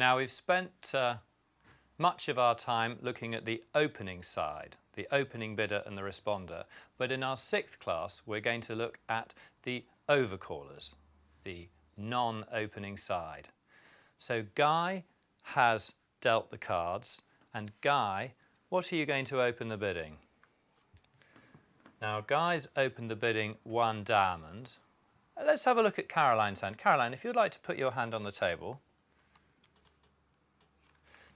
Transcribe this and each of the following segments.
Now we've spent much of our time looking at the opening side, the opening bidder and the responder, but in our 6th class we're going to look at the overcallers, the non-opening side. So Guy has dealt the cards, and Guy, what are you going to open the bidding? Now Guy's opened the bidding 1 diamond. Let's have a look at Caroline's hand. Caroline, if you'd like to put your hand on the table.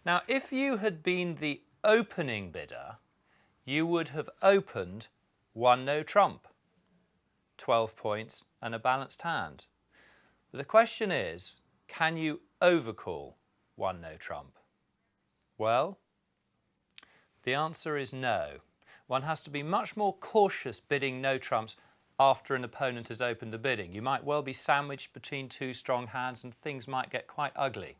Now, if you had been the opening bidder, you would have opened 1 no trump, 12 points and a balanced hand. But the question is, can you overcall 1 no trump? Well, the answer is no. One has to be much more cautious bidding no trumps after an opponent has opened the bidding. You might well be sandwiched between 2 strong hands and things might get quite ugly.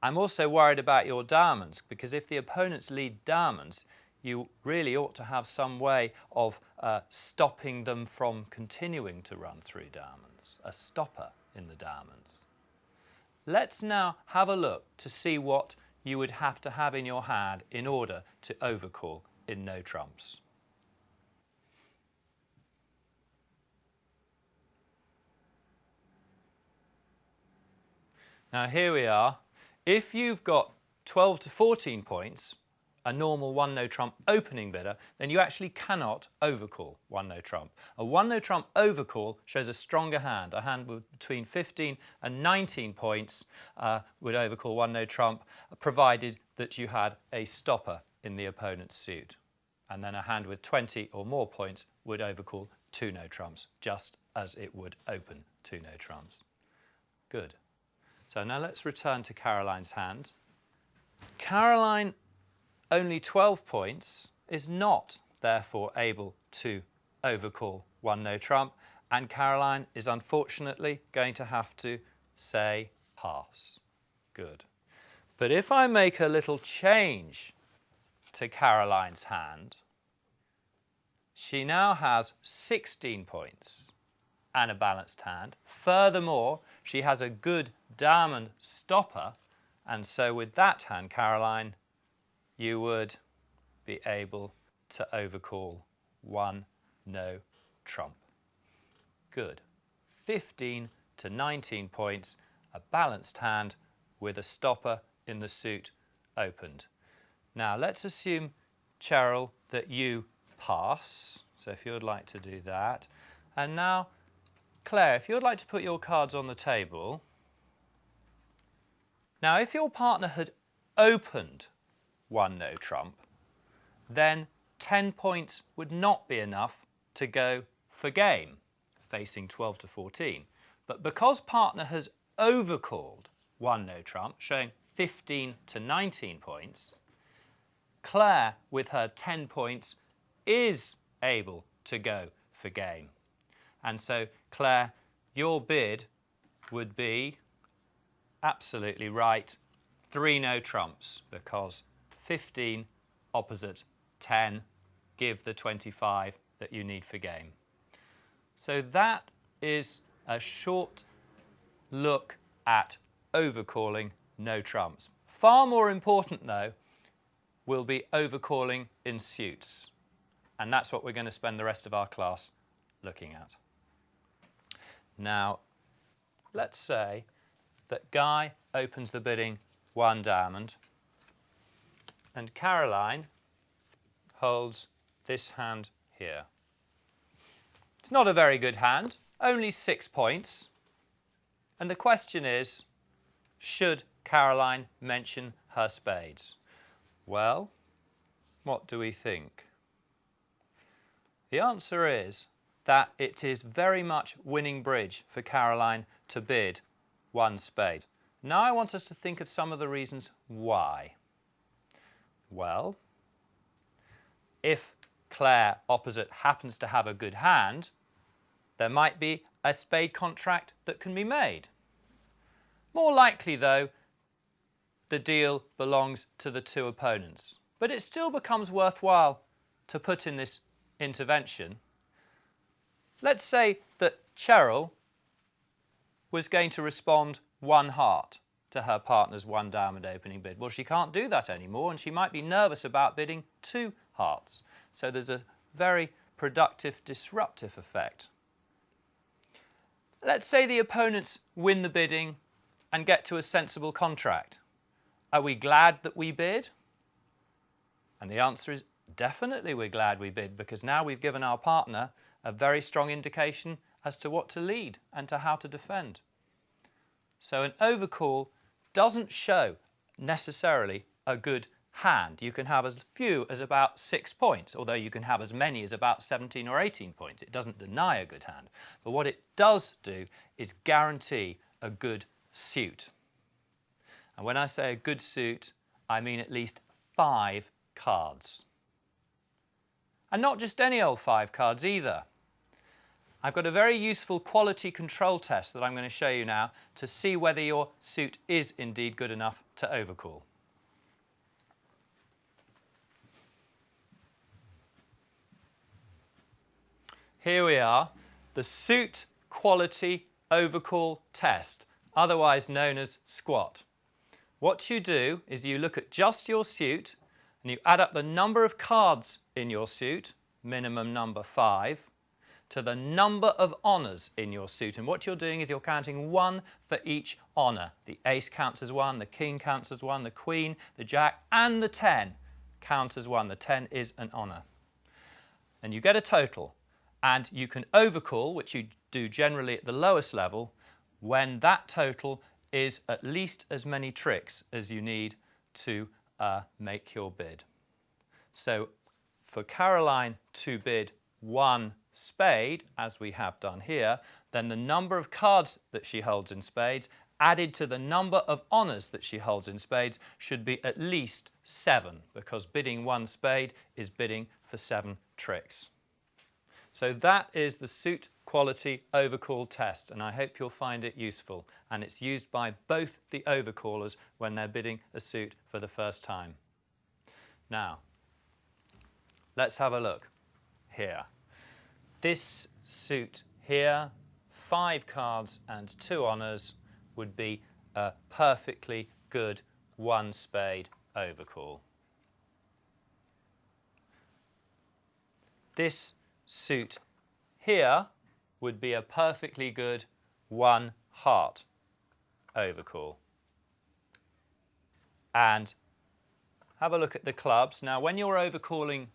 I'm also worried about your diamonds, because if the opponents lead diamonds, you really ought to have some way of stopping them from continuing to run through diamonds, a stopper in the diamonds. Let's now have a look to see what you would have to have in your hand in order to overcall in no trumps. Now here we are. If you've got 12 to 14 points, a normal 1 no trump opening bidder, then you actually cannot overcall 1 no trump. A 1 no trump overcall shows a stronger hand. A hand with between 15 and 19 points would overcall 1 no trump, provided that you had a stopper in the opponent's suit. And then a hand with 20 or more points would overcall 2 no trumps, just as it would open 2 no trumps. Good. So now let's return to Caroline's hand. Caroline, only 12 points, is not therefore able to overcall 1 no trump, and Caroline is unfortunately going to have to say pass. Good. But if I make a little change to Caroline's hand, she now has 16 points and a balanced hand. Furthermore, she has a good diamond stopper, and so with that hand, Caroline, you would be able to overcall 1 no trump. Good. 15 to 19 points, a balanced hand with a stopper in the suit opened. Now let's assume, Cheryl, that you pass, so if you would like to do that. And now, Claire, if you would like to put your cards on the table. Now, if your partner had opened 1 no trump, then 10 points would not be enough to go for game, facing 12 to 14. But because partner has overcalled 1 no trump, showing 15 to 19 points, Claire, with her 10 points, is able to go for game. And so, Claire, your bid would be absolutely right, 3 no trumps, because 15 opposite 10 give the 25 that you need for game. So that is a short look at overcalling no trumps. Far more important, though, will be overcalling in suits. And that's what we're going to spend the rest of our class looking at. Now, let's say that Guy opens the bidding 1 diamond and Caroline holds this hand here. It's not a very good hand, only 6 points. And the question is, should Caroline mention her spades? Well, what do we think? The answer is that it is very much winning bridge for Caroline to bid 1 spade. Now I want us to think of some of the reasons why. Well, if Claire opposite happens to have a good hand, there might be a spade contract that can be made. More likely, though, the deal belongs to the 2 opponents. But it still becomes worthwhile to put in this intervention. Let's say that Cheryl was going to respond 1 heart to her partner's 1 diamond opening bid. Well, she can't do that anymore, and she might be nervous about bidding 2 hearts. So there's a very productive disruptive effect. Let's say the opponents win the bidding and get to a sensible contract. Are we glad that we bid? And the answer is definitely we're glad we bid, because now we've given our partner a very strong indication as to what to lead and to how to defend. So an overcall doesn't show necessarily a good hand. You can have as few as about 6 points, although you can have as many as about 17 or 18 points. It doesn't deny a good hand. But what it does do is guarantee a good suit. And when I say a good suit, I mean at least 5 cards. And not just any old 5 cards either. I've got a very useful quality control test that I'm going to show you now to see whether your suit is indeed good enough to overcall. Here we are, the suit quality overcall test, otherwise known as SQUAT. What you do is you look at just your suit and you add up the number of cards in your suit, minimum number 5, to the number of honours in your suit. And what you're doing is you're counting 1 for each honour. The ace counts as 1, the king counts as 1, the queen, the jack and the 10 count as 1. The 10 is an honour. And you get a total. And you can overcall, which you do generally at the lowest level, when that total is at least as many tricks as you need to make your bid. So for Caroline to bid 1 spade, as we have done here, then the number of cards that she holds in spades added to the number of honours that she holds in spades should be at least 7, because bidding 1 spade is bidding for 7 tricks. So that is the suit quality overcall test, and I hope you'll find it useful. And it's used by both the overcallers when they're bidding a suit for the first time. Now, let's have a look here. This suit here, 5 cards and 2 honours, would be a perfectly good 1 spade overcall. This suit here would be a perfectly good 1 heart overcall. And have a look at the clubs. Now, when you're overcalling,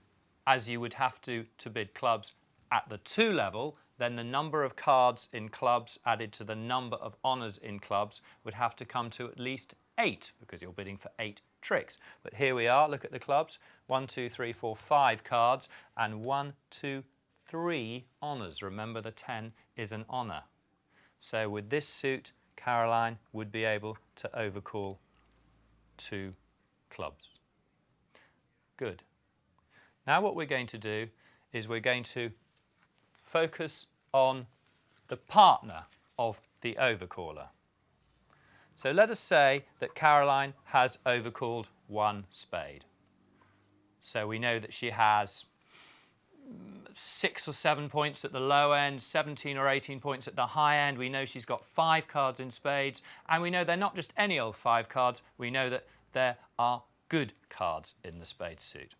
as you would have to bid clubs at the 2 level, then the number of cards in clubs added to the number of honours in clubs would have to come to at least 8, because you're bidding for 8 tricks. But here we are, look at the clubs. 1, 2, 3, 4, 5 cards and 1, 2, 3 honours. Remember, the 10 is an honour. So with this suit, Caroline would be able to overcall 2 clubs. Good. Now what we're going to do is we're going to focus on the partner of the overcaller. So let us say that Caroline has overcalled 1 spade. So we know that she has 6 or 7 points at the low end, 17 or 18 points at the high end. We know she's got 5 cards in spades, and we know they're not just any old 5 cards. We know that there are good cards in the spade suit.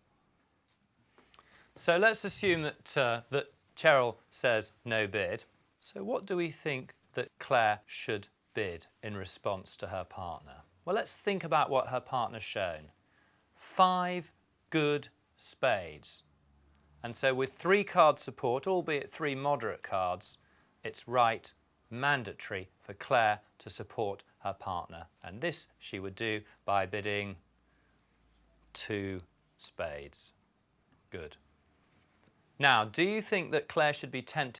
So let's assume that Cheryl says no bid. So what do we think that Claire should bid in response to her partner? Well, let's think about what her partner's shown. 5 good spades. And so with 3 card support, albeit 3 moderate cards, it's right, mandatory for Claire to support her partner. And this she would do by bidding 2 spades. Good. Now, do you think that Claire should be tempted